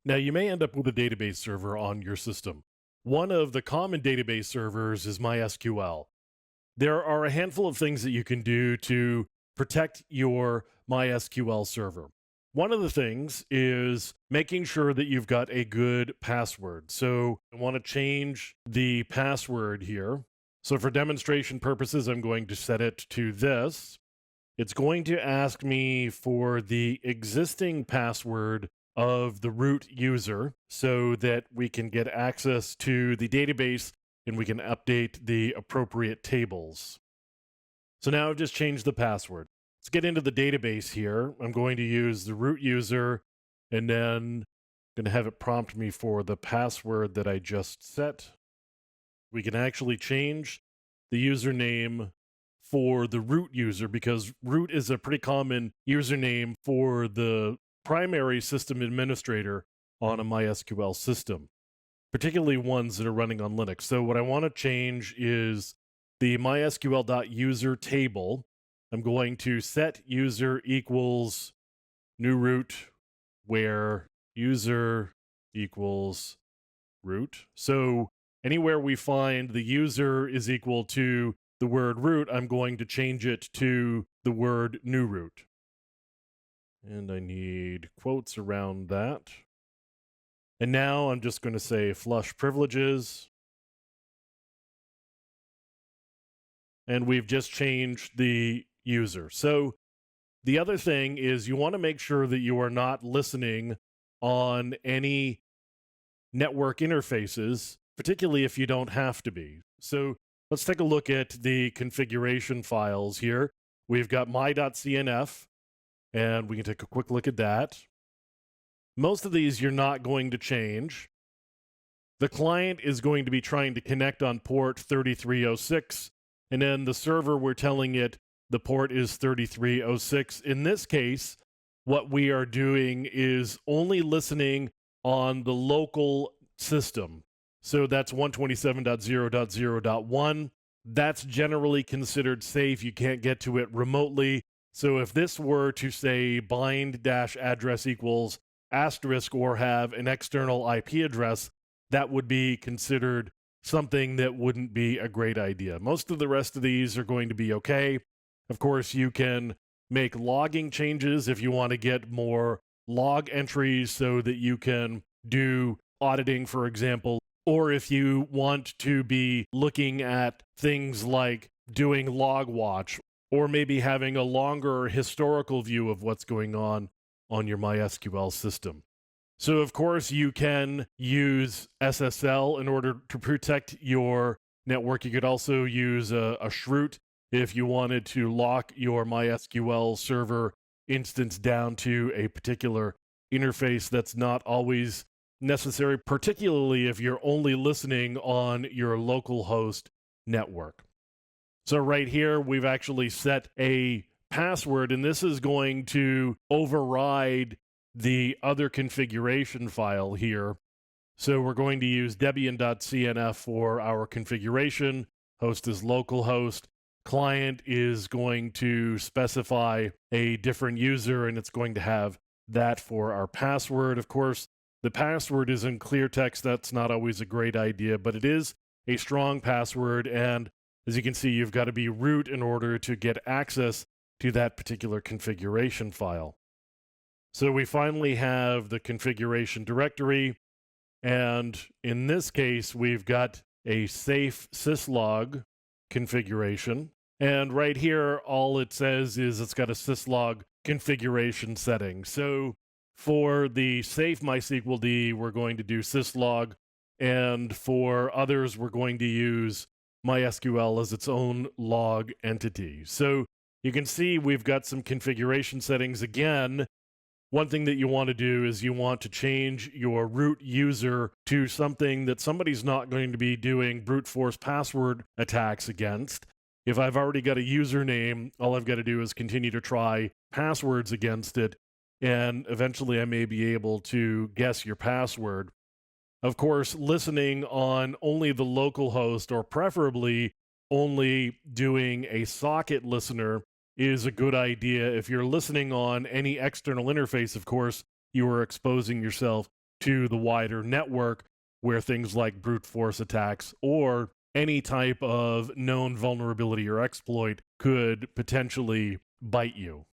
Now, you may end up with a database server on your system. One of the common database servers is MySQL. There are a handful of things that you can do to protect your MySQL server. One of the things is making sure that you've got a good password. So I want to change the password here. So for demonstration purposes, I'm going to set it to this. It's going to ask me for the existing password of the root user so that we can get access to the database and we can update the appropriate tables. So now I've just changed the password. Let's get into the database here. I'm going to use the root user and then I'm going to have it prompt me for the password that I just set. We can actually change the username for the root user because root is a pretty common username for the primary system administrator on a MySQL system, particularly ones that are running on Linux. So what I want to change is the mysql.user table. I'm going to set user equals new root where user equals root. So anywhere we find the user is equal to the word root, I'm going to change it to the word new root. And I need quotes around that. And now I'm just going to say flush privileges. And we've just changed the user. So the other thing is you want to make sure that you are not listening on any network interfaces, particularly if you don't have to be. So let's take a look at the configuration files here. We've got my.cnf, and we can take a quick look at that. Most of these you're not going to change. The client is going to be trying to connect on port 3306, and then the server, we're telling it the port is 3306. In this case, what we are doing is only listening on the local system. So that's 127.0.0.1. That's generally considered safe. You can't get to it remotely. So if this were to say bind-address equals asterisk or have an external IP address, that would be considered something that wouldn't be a great idea. Most of the rest of these are going to be okay. Of course, you can make logging changes if you want to get more log entries so that you can do auditing, for example, or if you want to be looking at things like doing log watch, or maybe having a longer historical view of what's going on your MySQL system. So, of course, you can use SSL in order to protect your network. You could also use a shroot if you wanted to lock your MySQL server instance down to a particular interface. That's not always necessary, particularly if you're only listening on your local host network. So right here, we've actually set a password, and this is going to override the other configuration file here. So we're going to use debian.cnf for our configuration. Host is localhost. Client is going to specify a different user, and it's going to have that for our password. Of course, the password is in clear text. That's not always a great idea, but it is a strong password. And as you can see, you've got to be root in order to get access to that particular configuration file. So we finally have the configuration directory. And in this case, we've got a safe syslog configuration. And right here, all it says is it's got a syslog configuration setting. So for the safe MySQL we're going to do syslog. And for others, we're going to use MySQL as its own log entity. So you can see we've got some configuration settings. Again, one thing that you want to do is you want to change your root user to something that somebody's not going to be doing brute force password attacks against. If I've already got a username, all I've got to do is continue to try passwords against it, and eventually I may be able to guess your password. Of course, listening on only the local host, or preferably only doing a socket listener, is a good idea. If you're listening on any external interface, of course, you are exposing yourself to the wider network where things like brute force attacks or any type of known vulnerability or exploit could potentially bite you.